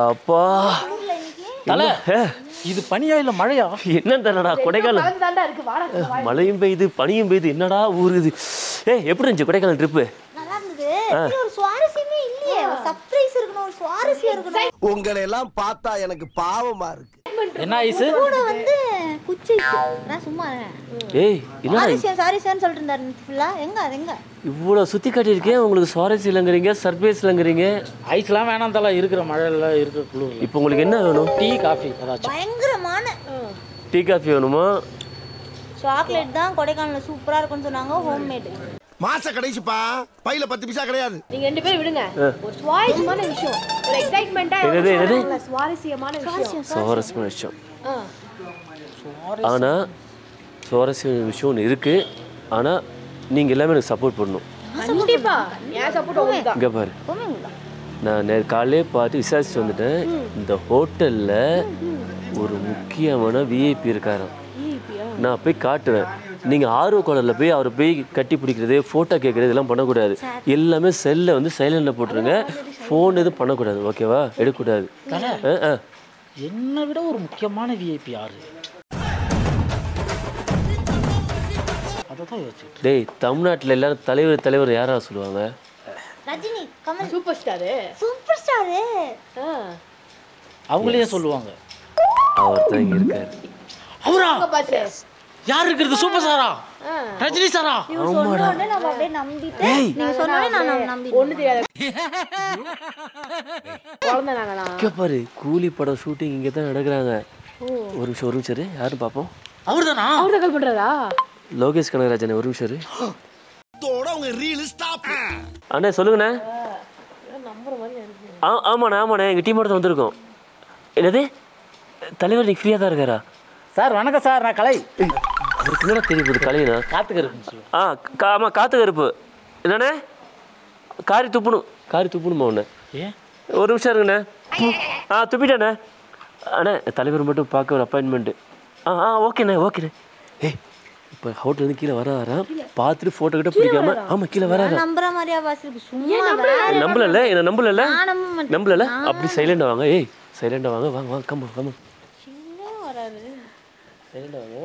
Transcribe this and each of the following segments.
அப்பா தலை இது பனியா இல்ல மழையா என்னன்னு தெரியலடா கொடைக்கானல் மழையும் பெய்யுது பனியும் பெய்யுது என்னடா ஊர் இது எப்படி இருந்துச்சு கொடைக்கானல் ட்ரிப்பு நல்லா இருந்தது ஒரு சுவாரஸ்யமே இல்லையே சர்ப்ரைஸ் இருக்கணும் ஒரு சுவாரஸ்யம் இருக்கணும் உங்களை எல்லாம் பார்த்தா எனக்கு பாவமா இருக்கு என்ன ஐஸ் கூட வந்து குச்சி நான் சும்மா என்ன சாரி சொல்லிட்டு இருந்தாரு ஃபுல்லா எங்க இவ்வளவு சுத்தி காட்டியிருக்கேன் உங்களுக்கு சுவாரஸ்யம் இல்லைங்கிறீங்க சர்ப்ரைஸ் இல்லைங்கிறீங்க ஐஸ்லாம் வேணாம் தலை இருக்கிற மழையில இருக்கிற குளிர் இப்போ உங்களுக்கு என்ன வேணும் டீ காஃபி ஏதாச்சும் பயங்கரமான டீ காஃபி வேணுமா சாக்லேட் தான் கொடைக்கானல்ல சூப்பரா இருக்கும்னு சொன்னாங்க ஹோம் மேட் மாச கடைசிப்பா பையில 10 பைசா கிடையாது நீங்க ரெண்டு பேரும் விடுங்க ஒரு சுவாரஸ்யமான விஷயம் ஒரு எக்ஸைட்மென்ட்டா சுவாரஸ்யமான விஷயம் ஆனா சுவாரஸ்யமான விஷயம் ஒன்று இருக்கு ஆனா நீங்க எல்லாமே எனக்கு சப்போர்ட் பண்ணணும் கண்டிப்பா ஏன் சப்போர்ட் உங்களுக்கு இங்க பாரு நான் காலையிலே பார்த்து விசாரிச்சுட்டு வந்துட்டேன் இந்த ஹோட்டல்ல ஒரு முக்கியமான விஐபி இருக்காராம் நான் போய் காட்டுவேன் நீங்க ஆர்வ கோளர்ல போய் அவரை போய் கட்டி பிடிக்கிறது போட்டோ கேட்கறது இதெல்லாம் பண்ணக்கூடாது எல்லாமே செல்ல வந்து சைலண்ட்ல போட்டுருங்க ஃபோன் எதுவும் பண்ணக்கூடாது ஓகேவா எடுக்கக்கூடாது என்னை விட ஒரு முக்கியமான விஐபி யாரு அதான் டேய் தமிழ்நாட்டில் எல்லாரும் தலைவர் யாரா சொல்லுவாங்க ரஜினி கமல் சூப்பர் ஸ்டார் அவங்களே சொல்லுவாங்க அவர் தான் இங்க இருக்காரு அவரா யார் இருக்கிறது சூப்பர் ஸ்டாரா ரஜினி சாரா ஆமாடா நான் அப்படியே நம்பிட்டேன் நீங்க சொன்னாலே நான் நம்பிட்டேன் ஒண்ணு தெரியாது குழந்தைனாங்களா பாரு கூலி படம் ஷூட்டிங் இங்கே தான் நடக்கிறாங்க ஒரு நிமிஷம் யாரும் பார்ப்போம் அவர்தானா அவர் கால் பண்றாரா லோகேஷ் கனகராஜன் ஒரு நிமிஷம் அண்ணா சொல்லுங்கண்ணே ஆமாண்ணே எங்கள் டீமோட தான் வந்திருக்கோம் என்னது தலைவர் நீங்கள் ஃப்ரீயாக தான் இருக்காரா சார் வணக்கம் சார் நான் கலை அவருக்கு என்னடா தெரியுது கலைனா காத்து கருப்பு ஆமாம் காற்று கருப்பு என்னண்ணே காரி துப்பணுமா ஒன்று ஒரு நிமிஷம் இருங்கண்ணே துப்பிட்டேண்ணே அண்ணே தலைவர் மட்டும் பார்க்க ஒரு அப்பாயின்மெண்ட்டு ஓகேண்ணே இப்போ ஹோட்டல்லேருந்து கீழே வராரா பார்த்துட்டு ஃபோட்டோ கிட்ட பிடிக்காம ஆமாம் கீழே வராரா நம்புற மாதிரியா பாஸ் சும்மா நம்பல அப்படி சைலண்டாக வாங்க சைலண்டாக வாங்க கம்ம சைலண்டாக வாங்க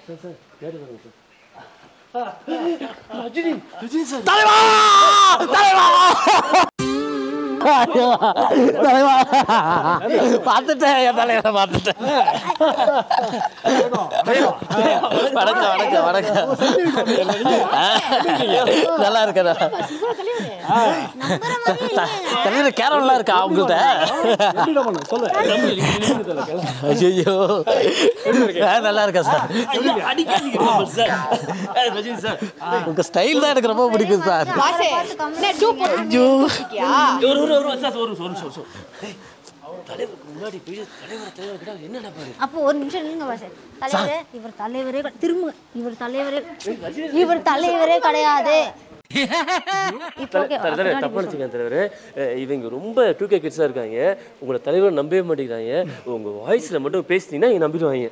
ஓகே சார் ரஜினி சார் தலைவா பார்த்துட்டேன் என் தலைவரை பார்த்துட்டேன் வணக்கம் நல்லா இருக்கா தலைவர் கேரளா இருக்கா அவங்கள்ட்ட ஐயோ நல்லா இருக்கா சார் உங்க ஸ்டைல் தான் எனக்கு ரொம்ப பிடிக்கும் சார் ஐயோ அப்போ ஒரு நிமிஷம் நில்லுங்க பாஸ் இவர் தலைவரே கிடையாது இவங்க ரொம்ப 2K கிட்ஸா இருக்காங்க உங்களை தலைவர் நம்பவே மாட்டேங்கிறாங்க உங்க வாய்ஸ்ல மட்டும் பேசினீங்கன்னா நம்பிடுவாங்க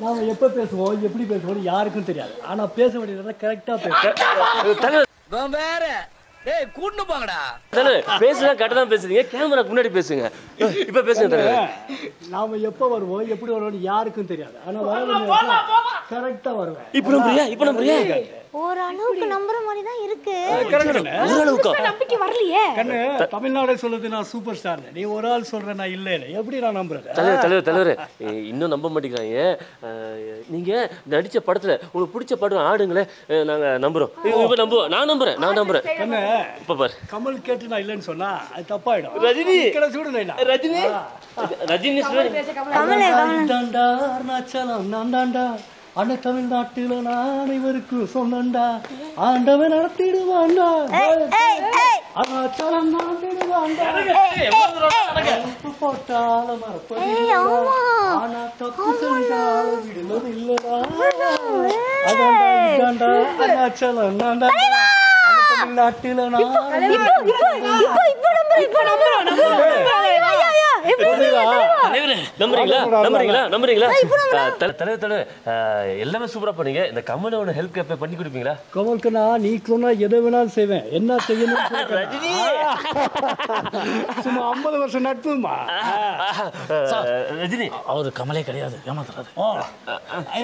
நாம எப்ப பேசுவோம் எப்படி பேசுவோம் யாருக்கும் தெரியாது ஆனா பேச வேண்டியது கரெக்டா பேசுவோம் வேற டேய் கூண்டு போங்கடா பேசுனா கரெக்டா தான் பேசுறீங்க கேமராக்கு முன்னாடி பேசுங்க இப்ப பேசுங்க நாம எப்ப வருவோம் எப்படி வருவோம் யாருக்கும் தெரியாது ஆனா வர கரெக்டா வருவேன் இப்ப நம்புறியா ஓரளவுக்கு நம்புற மாதிரி தான் இருக்கு நம்பிக்கை வரலையே கண்ணு தமிழ்நாடே சொல்லுது நான் சூப்பர் ஸ்டார் நீ ஒரு ஆள் சொல்ற நான் இல்ல எப்படி நான் நம்புறேன் தலைவர் இன்னும் நம்ப மாட்டேங்கிறாங்க நீங்க நடிச்ச படத்துல உங்களுக்கு பிடிச்ச படம் ஆடுங்களே நாங்க நம்புறோம் இப்ப நம்புவோம் நான் நம்புறேன் கண்ணு இப்ப பாரு கமல் கேட்டு நான் இல்லன்னு சொன்னா அது தப்பாயிடும் ரஜினி நான்தாண்டா அண்ணா தமிழ்நாட்டில நான் அனைவருக்கும் சொன்னண்டா ஆண்டவன் நடத்திடுவாண்டா அருணாச்சலம் நடத்திடுவாண்டா போட்டால ஆனா தப்பு செஞ்சால விடுவது இல்லடா அதாண்டா அருணாச்சலம் நான்டா தமிழ்நாட்டில நான் நம்புறீங்களா? தலைவர் எல்லாமே சூப்பரா பண்ணீங்க. இந்த கமலோட ஹெல்ப் எப்ப பண்ணி கொடுப்பீங்களா? கமலுக்கு நான் நீ சொன்னா எதை வேணாலும் செய்வேன். என்ன செய்யணும் சும்மா 50 வருஷம் நட்புமா. ரஜினி அவரு கமலே கிடையாது, ஏமாத்துறாரு.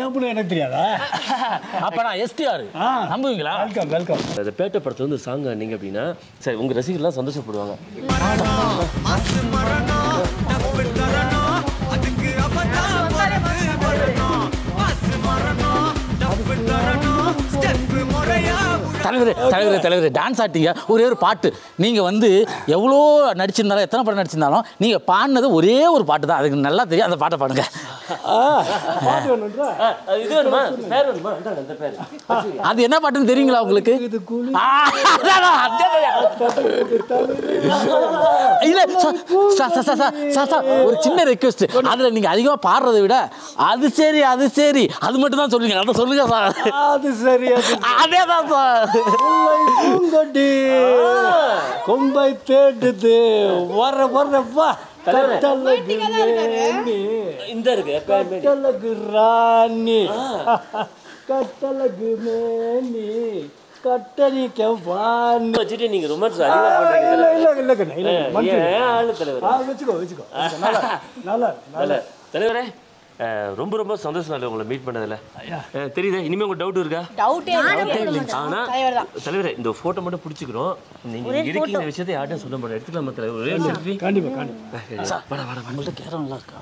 எப்படி எனக்கு தெரியாதா? அப்ப நான் STR நம்புவீங்களா? Welcome welcome. இந்த பேட்டை படத்துல வந்து சாங் நீங்க அப்படின்னா சரி உங்க ரசிகர்லாம் சந்தோஷப்படுவாங்க. தலைவர் டான்ஸ் ஆட்டிங்க. ஒரே ஒரு பாட்டு நீங்க வந்து எவ்வளோ நடிச்சிருந்தாலும் எத்தனை படம் நடிச்சிருந்தாலும் நீங்க பாடினது ஒரே ஒரு பாட்டு தான். அதுக்கு நல்லா தெரியும். அந்த பாட்டை பாடுங்க. அது என்ன பாட்டுன்னு தெரியுங்களா உங்களுக்கு? இல்ல ஒரு சின்ன ரெக்வெஸ்ட். அதுல நீங்க அதிகமா பாடுறதை விட அது சரி அது மட்டும் தான் சொல்லுங்க. அதை சொல்லுங்க சார். அது சரி அதேதான் சார். கொம்பை தேடுது வர வா இந்த இருக்கு கட்டழகு ராணி கட்டழகு மேனி கட்டணிக்க வாணி வச்சுட்டு நீங்க ரொமான்ஸ் அதிகமா பண்றீங்க. வச்சுக்கோ நல்லா தலைவரே ரொம்ப ரொம்ப சந்தோஷம் இல்லை உங்களை மீட் பண்ணதில்ல. தெரியுதா? இனிமே உங்களுக்கு டவுட் இருக்கா? ஆனா தலைவரே இந்த போட்டோ மட்டும் பிடிச்சிக்கிறோம். நீங்க இருக்கீங்க விஷயத்தை யார்ட்டும் சொல்ல மாட்டேன். எடுத்துக்கலாமா தலைவர்? ஒரே செல்ஃபி. கண்டிப்பா நம்மள்ட்ட கேரம் நல்லா இருக்கா?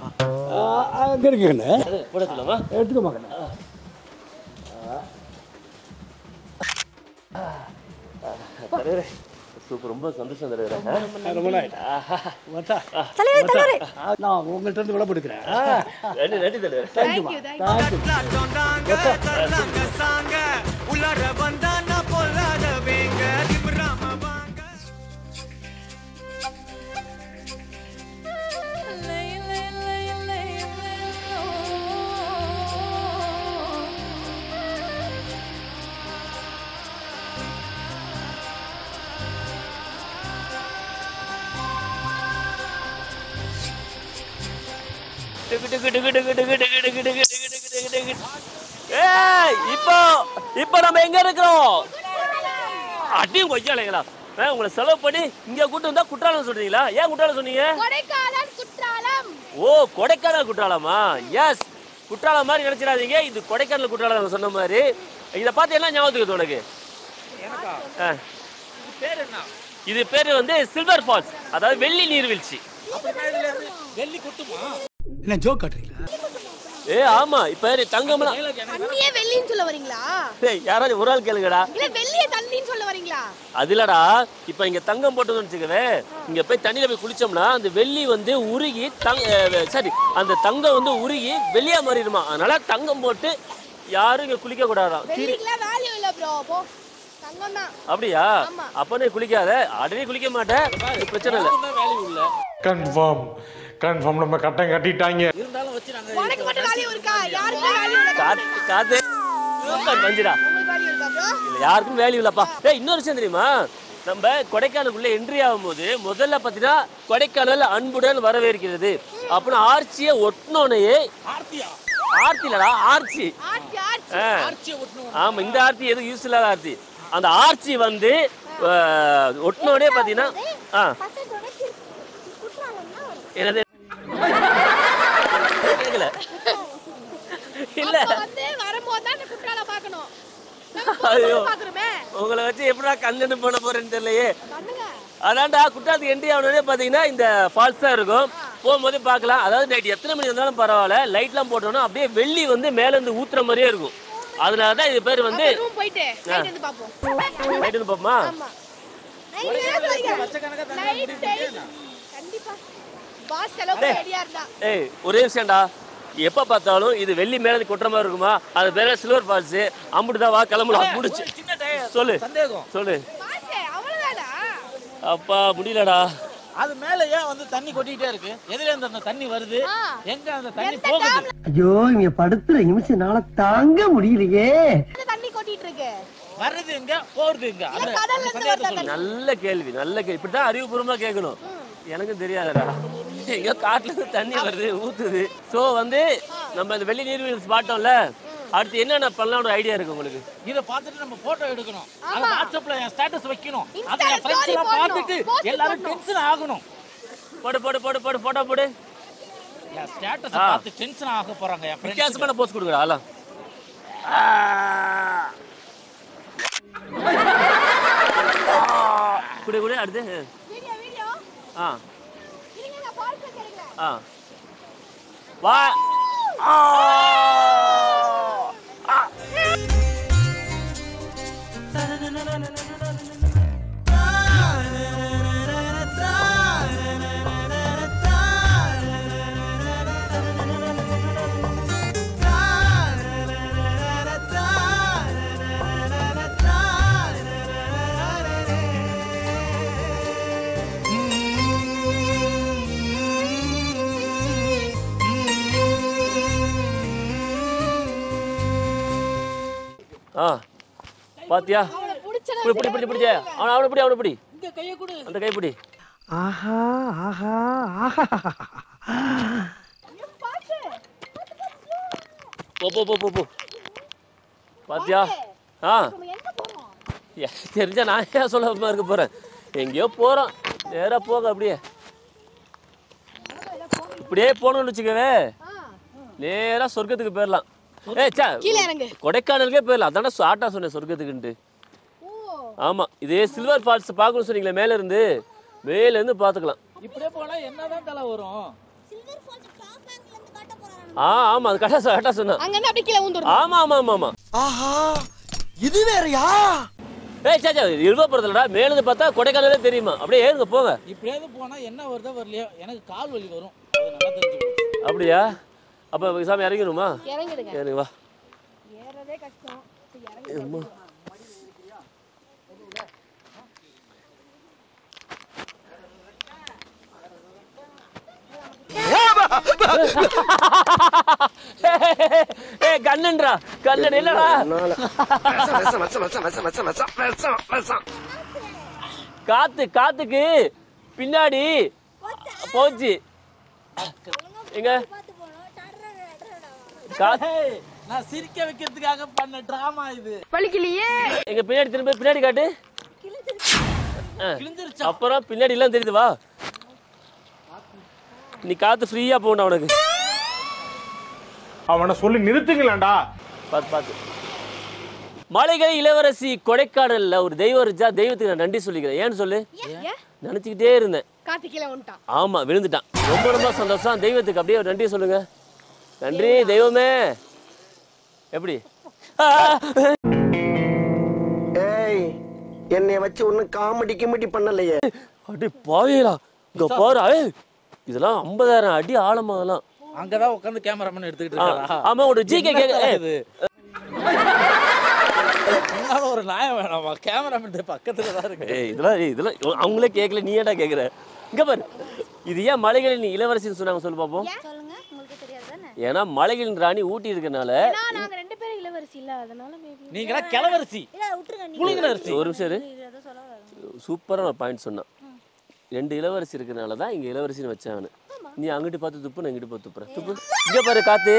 அங்க இருக்குங்க. போடலாமா? எடுத்துக்க மாட்டேன். தலைவரே சூப்பர், ரொம்ப சந்தோஷம் தலைவரே. ரொம்ப நான் உங்கள்கிட்ட இருந்து விடப்படுக்கிறேன். நன்றி தலைவர். இப்போ நம்ம எங்க இருக்கிறோம்? அடியும் கொய்யாலைங்களா? உங்களை செலவு பண்ணி இங்க கூட்டு வந்தா குற்றாலம் சொல்றீங்களா? ஏன் குற்றாலம் சொன்னீங்க? ஓ, கொடைக்கானல் குற்றாலமா? எஸ், குற்றாலம் மாதிரி நினைச்சிடாதீங்க. இது கொடைக்கானல் குற்றாலம் சொன்ன மாதிரி. இதை பார்த்து என்ன ஞாபகத்துக்கு உனக்கு? இது பேரு வந்து சில்வர் ஃபால்ஸ், அதாவது வெள்ளி நீர்வீழ்ச்சி. என்ன ஜோக் காட்டுறீங்களா? ஆமா. இப்ப தங்கம்லாம் தண்ணியே வெள்ளின்னு சொல்ல வரீங்களா? யாராவது ஒரு ஆள் கேளுங்கடா. இல்ல வெள்ளியே தண்ணின்னு சொல்ல வரீங்களா? அதுலடா இப்ப இங்க தங்கம் போட்டதுன்னு வச்சுக்கவே, இங்க போய் தண்ணியில போய் குளிச்சோம்னா அந்த வெள்ளி வந்து உருகி சரி அந்த தங்கம் வந்து உருகி வெள்ளியா மாறிடுமா. அதனால தங்கம் போட்டு யாரும் இங்க குளிக்க கூடாதான். வேல்யூ இல்ல ப்ரோ. போ, தங்கம் தான். அப்படியா? அப்ப நீ குளிக்காத. ஆல்ரெடி குளிக்க மாட்டேன், பிரச்சனை இல்ல. கன்ஃபார்ம் நம்ம கட்டம் கட்டிட்டாங்க. உனக்கு மட்டும் வேல்யூ இருக்கா? யாருக்கு வேல்யூ இல்ல? காத்து வஞ்சிரா. உங்களுக்கு வேல்யூ இருக்கா ப்ரோ? இல்ல, யாருக்கும் வேல்யூ இல்லப்பா. இன்னொரு விஷயம் தெரியுமா? நம்ம கொடைக்கானலுக்குள்ள என்ட்ரி ஆகும்போது முதல்ல பார்த்தீங்கன்னா கொடைக்கானல் அன்புடன் வரவேற்கிறது அப்படின்னு ஆர்ச்சியை ஒட்டினோனையே. ஆர்த்தி இல்லடா, ஆர்ச்சி. ஆமா, இந்த ஆர்த்தி எதுவும் யூஸ் இல்லாத ஆர்த்தி. அந்த ஆர்ச்சி வந்து ஒட்டினோடே பார்த்தீங்கன்னா என்னது கேட்கல இல்ல ஐயோ, உங்களை வச்சு எப்படா கண்ணு பண்ண போறேன்னு தெரியலையே. அதான்டா குற்றாலத்துக்கு என்ட்ரி ஆகணுன்னே பார்த்தீங்கன்னா இந்த ஃபால்ஸ் தான் இருக்கும். போகும்போது பார்க்கலாம். அதாவது நைட் எத்தனை மணி இருந்தாலும் பரவாயில்ல, லைட்லாம் போட்டோம்னா அப்படியே வெள்ளி வந்து மேலே இருந்து ஊத்துற மாதிரியே இருக்கும். அதனால தான் இது பேர் வந்து லைட் வந்து பார்ப்போமா? ஒரே விஷயம்டா, எப்ப பார்த்தாலும் இது வெள்ளி மேல கொட்டுற மாதிரி இருக்குமா? அது பேர சில்வர் ஃபால்ஸ். அம்புட்டுதான், வா கிளம்பலாம். முடிச்சு சொல்லு சொல்லு. அப்பா முடியலடா. அது மேல ஏன் வந்து தண்ணி கொட்டிட்டே இருக்கு? எதுல இருந்து அந்த தண்ணி வருது? எங்க அந்த தண்ணி போகுது? ஐயோ, இங்க படுத்துற நிமிஷம்னால தாங்க முடியலையே. தண்ணி கொட்டிட்டு இருக்கு. வருது எங்க, போறது எங்க? நல்ல கேள்வி, நல்ல கேள்வி. இப்படிதான் அறிவுபூர்வமா கேட்கணும். எனக்கு தெரியாதடா. எங்க காட்டுல இருந்து தண்ணி வருது ஊத்துது. ஸோ வந்து நம்ம இந்த வெள்ளி நீர்வீழ்ச்சி பார்த்தோம்ல, அடுத்து என்னென்ன பண்ணலாம் ஒரு ஐடியா இருக்கு உங்களுக்கு? இதை பார்த்துட்டு நம்ம போட்டோ எடுக்கணும், அதை வாட்ஸ்அப்ல என் ஸ்டேட்டஸ் வைக்கணும், அதை என் ஃப்ரெண்ட்ஸ் எல்லாம் பார்த்துட்டு எல்லாரும் டென்ஷன் ஆகணும். போடு போடு போடு போடு போட்டோ போடு. என் ஸ்டேட்டஸ் பார்த்து டென்ஷன் ஆக போறாங்க என் ஃப்ரெண்ட்ஸ். வித்தியாசமான போஸ்ட் கொடுக்குறா அதெல்லாம். குடு குடு அடுத்து. வீடியோ ஆ இருங்க நான் பால்ல கேக்குறேன். ஆ வா. ஆ பாத்தியா? புடி புடி புடி புடிச்சே. அவனை பிடி, அவனை பிடி. இந்த கையை கொடு. அந்த கை பிடி. ஆஹா ஆஹா ஆஹா. போ போ போ போ போ. பாத்தியா? ஆ தெரிஞ்சா நான் ஏன் சொல்லாம இருக்க போறேன்? எங்கேயோ போறோம், நேரா போக. அப்படியே இப்படியே போகணும்னு வச்சுக்கவே, நேரா சொர்க்கத்துக்கு போயிடலாம். கொடைக்கானலுக்கே போயிடலாம். அதான ஷார்ட்டா சொன்னேன் சொர்க்கத்துக்குன்ட்டு. ஆமா, இதே சில்வர் ஃபால்ஸ் பார்க்கணும்னு சொன்னீங்களே, மேல இருந்து பார்த்துக்கலாம். இப்படியே போனா என்னதான் தலை வரும்? ஆமா, அது கரெக்டா சொன்னா. ஆமா ஆமா ஆமா ஆமா. ஆஹா இது வேறயா? சாச்சா இருபதுலடா மேல இருந்து பார்த்தா கொடைக்கானலே தெரியுமா? அப்படியே ஏறுங்க போங்க. இப்படியே போனா என்ன வருதோ வரலையோ எனக்கு கால் வலி வரும், அது நல்லா தெரிஞ்சுக்கோ. அப்படியா? அப்ப சாமி இறங்கிடுமா? இறங்கிடுங்க. ஏறுங்க வா. ஏறதே கஷ்டம். இறங்குங்க. கண்ணன்டா, கண்ணன் இல்லடா. காத்துக்கு பின்னாடி போச்சு. எங்க நான் சிரிக்க வைக்கிறதுக்காக பண்ண டிராமா இது. வலிக்கலையே. எங்க பின்னாடி திரும்ப பின்னாடி காட்டு. அப்புறம் பின்னாடி எல்லாம் தெரியுது. வா, நீ காத்து ஃப்ரீயா போகணும் அவனுக்கு. அவனை சொல்லி நிறுத்துங்களேன்டா. பார்த்து பார்த்து. மலைகளை இளவரசி கொடைக்கானல்ல ஒரு தெய்வம் இருந்துச்சா, தெய்வத்துக்கு நான் நன்றி சொல்லிக்கிறேன். ஏன்னு சொல்லு. நினைச்சுக்கிட்டே இருந்தேன். கார்த்திகேயன் வந்துட்டான். ஆமா, விழுந்துட்டான். ரொம்ப ரொம்ப சந்தோஷம். தெய்வத்துக்கு அப்படியே ஒரு நன்றி சொல்லுங்க. நன்றி தெய்வமே. எப்படி? ஏய், என்னைய வச்சு ஒன்னும் காமெடி பண்ணலையே. அடி பாவியலா, இங்க பாரு. இதெல்லாம் 50,000 அடி ஆழமாகலாம். அங்கதான் உட்காந்து கேமராமேன் எடுத்துக்கிட்டு இருக்காரா? ஆமா, ஒரு ஜிகே கேக்குது. ஒரு நியாயம் வேணாமா? கேமராமேன் பக்கத்துல தான் இருக்கு. இதெல்லாம் அவங்களே கேட்கல, நீ ஏடா கேக்குற? இங்க பாரு, இது ஏன் மலைகளின் நீ இளவரசின்னு சொன்னாங்க சொல்லு பாப்போம். சொல்லுங்க, உங்களுக்கு தெரியாது தானே? ஏன்னா மலைகளின் ராணி ஊட்டி இருக்கனால. நாங்க ரெண்டு பேரும் இளவரசி இல்ல, அதனால மேபி. நீங்களா கிளவரசி? இல்ல விட்டுருங்க நீங்க. புலிகளரசி. ஒரு நிமிஷம் இரு. சூப்பரான ஒரு பாயிண்ட் சொன்னான். 2 இளவரசி இருக்கனால தான் இங்க இளவரசின்னு வச்சாங்க. நீ அங்கிட்டு பார்த்து துப்பு, நான் இங்கிட்டு பார்த்து துப்புறேன். துப்பு. இங்க பாரு காத்து,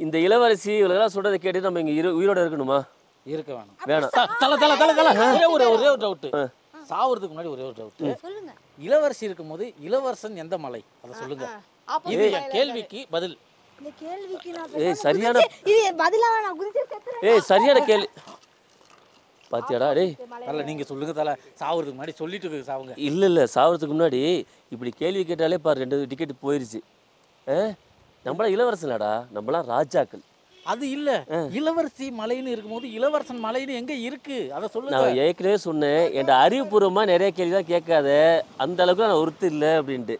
இந்த இளவரசி இவளெல்லாம் சொல்றதை கேட்டு நம்ம இங்க உயிரோட இருக்கணுமா? இருக்க வேணாம். வேணாம். ஒரே ஒரு டவுட். சாவறதுக்கு முன்னாடி ஒரே ஒரு டவுட். சொல்லுங்க. இளவரசி இருக்கும்போது இளவரசன் எந்த மலை, அதை சொல்லுங்க. இது என் கேள்விக்கு பதில். இந்த கேள்விக்கு நான் சரியான இது பதிலா நான் குதிச்சு செத்துறேன். சரியான கேள்வி. பாத்தியாடா டேய்? தல நீங்க சொல்லுங்க தல, சாவறதுக்கு முன்னாடி சொல்லிட்டு சாவுங்க. இல்ல சாவறதுக்கு முன்னாடி இப்படி கேள்வி கேட்டாலே பாரு 2 டிக்கெட் போயிருச்சு. நம்மளா இளவரசன்லடா, நம்மளாம் ராஜாக்கள். அது இல்ல, இளவரசி மலைன்னு இருக்கும்போது இளவரசன் மலைன்னு எங்க இருக்கு, அதை சொல்லுங்க. நான் ஏற்கனவே சொன்னேன், என் அறிவுபூர்வமா நிறைய கேள்வி தான் கேட்காத, அந்த அளவுக்கு நான் ஒருத்தர் இல்லை அப்படின்ட்டு.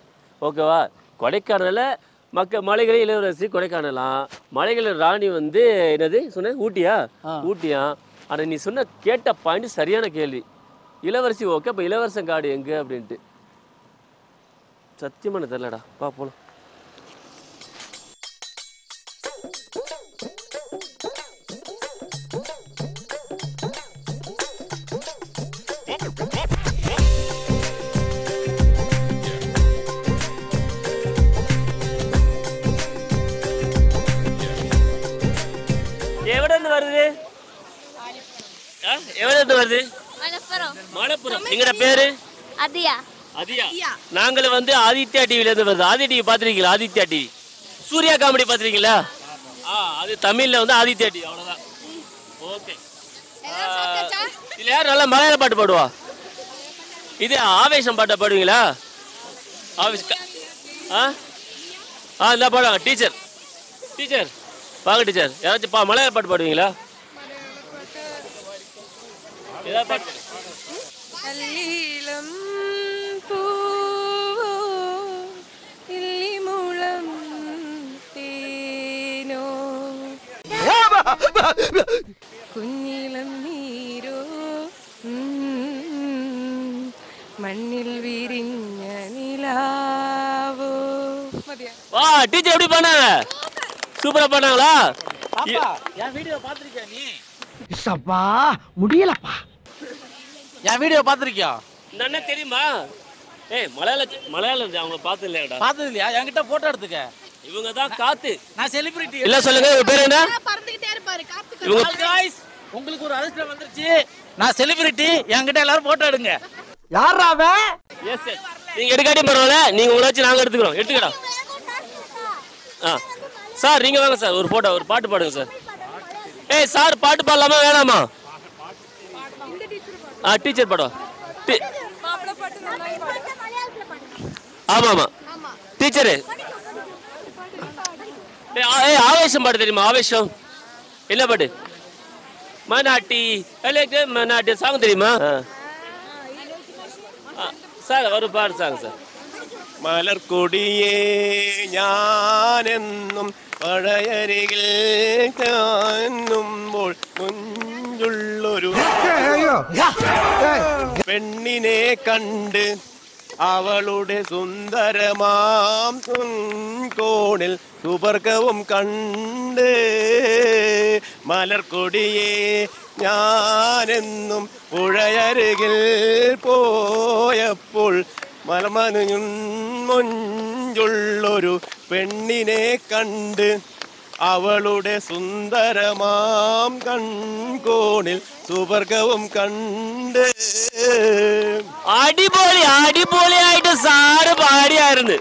ஓகேவா? கொடைக்கானல மலைகளே இளவரசி கொடைக்கானலாம், மலைகளின் ராணி வந்து என்னது சொன்ன? ஊட்டியா? ஆனால் நீ சொன்ன கேட்ட பாயிண்ட் சரியான கேள்வி. இளவரசி ஓகே, அப்போ இளவரசன் காடு எங்கே அப்படின்ட்டு சத்தியமான தெரியலடா. போலாம். எவ்வளோ வருது? எவ்வளோ வருது? மலப்புரம். எங்கட பேரு அதியா. அதியா. நாங்களும் வந்து ஆதித்யா டிவில இருந்து வருது. ஆதித்யா டிவி பாத்துருக்கீங்களா? ஆதித்யா டிவி சூர்யா காமெடி பாத்துருக்கீங்களா? அது தமிழ்ல வந்து ஆதித்யா டிவி. அவ்வளவுதான். ஓகே. இதுல யார் நல்லா மலையாள பாட்டு பாடுவா? இது ஆவேசம் பாட்டை பாடுவீங்களா? இந்த பாடுவாங்க. டீச்சர் டீச்சர் வாங்க டீச்சர். யாராச்சும் மலையாள பாட்டு பாடுவீங்களா? ஏதாவது பாட்டு. കുഞ്ഞിളം നീരോ മണ്ണിൽ വിരിഞ്ഞ നിലാവോ. வா டீச்சர் எப்படி பண்ணாங்க? சூப்பரா பண்ணாங்களா? என் வீடியோ பாத்திருக்கியா நீ? சப்பா முடியலப்பா. என் வீடியோ பாத்திருக்கியா? இந்த அண்ணன் தெரியுமா? ஏய் மலையாளம் அவங்க பார்த்தது இல்லையாடா? பார்த்தது இல்லையா? என்கிட்ட போட்டோ எடுத்துக்க. இவங்க தான் காத்து. நான் செலிபிரிட்டி. இல்ல சொல்லுங்க உங்க பேர் என்ன? பறந்துகிட்டே இருப்பாரு காத்து. இவங்க गाइस உங்களுக்கு ஒரு அதிர்ஷ்டம் வந்துருச்சு. நான் செலிபிரிட்டி. என்கிட்ட எல்லாரும் போட்டோ எடுங்க. யாரா அவன்? Yes yes. நீங்க எடுக்காட்டி பரவாயில்ல. நீங்க உங்களை வச்சு நாங்க எடுத்துக்கிறோம். எடுத்துக்கடா. சார் நீங்க வாங்க சார். ஒரு போட்டோ ஒரு பாட்டு பாடுங்க சார். ஏய் சார் பாட்டு பாடலாமா வேணாமா? டீச்சர் பாடுவா. ஆமா ஆமா டீச்சரு. ஏய் ஆவேசம் பாட்டு தெரியுமா? ஆவேசம் என்ன பாட்டு? மனாட்டி மனாட்டி சாங் தெரியுமா? சார் ஒரு பாடு சாங் சார். മലർക്കൊടിയേ ഞാനെന്നും പഴയരികിൽ കാണുമ്പോൾ കുഞ്ഞുള്ളൊരു പെണ്ണിനെ കണ്ട് അവളുടെ സുന്ദരമാം കോണിൽ സുവർഗവും കണ്ട് മലർക്കൊടിയേ ഞാനെന്നും പുഴയരികിൽ പോയപ്പോൾ മലമനുള്ളൊരു പെണ്ണിനെ കണ്ട് അവളുടെ സുന്ദരമാം കൺകോണിൽ സുവർഗവും കണ്ട്. അടിപൊളി അടിപൊളിയായിട്ട് സാറ് പാടിയായിരുന്നു.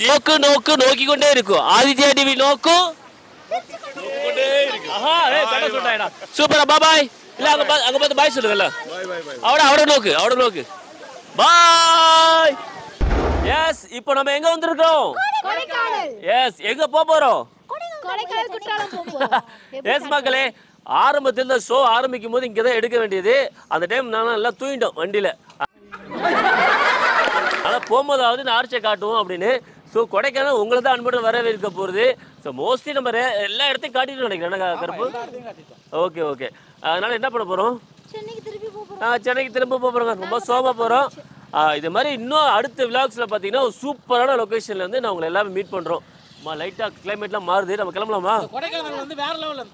നോക്ക് നോക്ക് നോക്കിക്കൊണ്ടേ ഇരിക്കും. ആദിത്യ ടിവി നോക്കൂ. சூப்பரா பாய். இல்ல அங்க பார்த்து பாய் சொல்லுங்கல்ல. அவட நோக்கு அவட நோக்கு. பாய். எஸ் இப்போ நம்ம எங்க வந்திருக்கோம்? கொடைக்கானல். எஸ் எங்க போறோம்? கொடைக்கானல் குற்றாலம் போறோம். எஸ் மக்களே ஆரம்பத்துல இந்த ஷோ ஆரம்பிக்கும் போது இங்க தான் எடுக்க வேண்டியது. அந்த டைம் நானும் எல்லாம் தூங்கிட்டோம் வண்டியில. ஆனா போகும்போதாவது இந்த ஆர்ச்சை காட்டுவோம் அப்படின்னு. ஸோ கொடைக்கானல் உங்களை தான் அன்புடன் வரவேற்க போகிறது. ஸோ மோஸ்ட்லி நம்ம எல்லா இடத்தையும் காட்டிட்டு நினைக்கிறேன் கருப்பு. Okay okay. அதனால என்ன பண்ண போகிறோம்? சென்னைக்கு திரும்ப போகிறோங்க. ரொம்ப சோமா போகிறோம். இது மாதிரி இன்னும் அடுத்த விலாக்ஸில் பார்த்தீங்கன்னா ஒரு சூப்பரான லொக்கேஷனில் வந்து நான் உங்களை எல்லாமே மீட் பண்ணுறோம். லைட்டாக கிளைமேட்லாம் மாறுது. நம்ம கிளம்பலாமா? கொடைக்கானல் வந்து வேற லெவலில்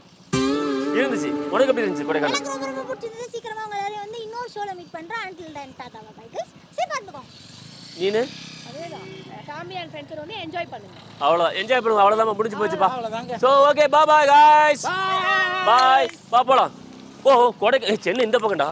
இருந்துச்சு. உனக்கு எப்படி இருந்துச்சு கொடைக்கானல்? எனக்கு ரொம்ப ரொம்ப பிடிச்சது. சீக்கிரமா உங்க எல்லாரையும் வந்து இன்னொரு ஷோல மீட் பண்றேன். until then tata bye guys. சீ பாத்துக்கோ. நீனு அதேதான். ஃபேமிலி அண்ட் ஃப்ரெண்ட்ஸோட வந்து என்ஜாய் பண்ணுங்க. அவ்வளோ என்ஜாய் பண்ணுங்க. அவ்வளோதான் முடிஞ்சு போச்சுப்பா. So okay bye bye guys. Bye. போலாம். ஓ கொடைக்கானல் சென்னை இந்த பக்கம்டா.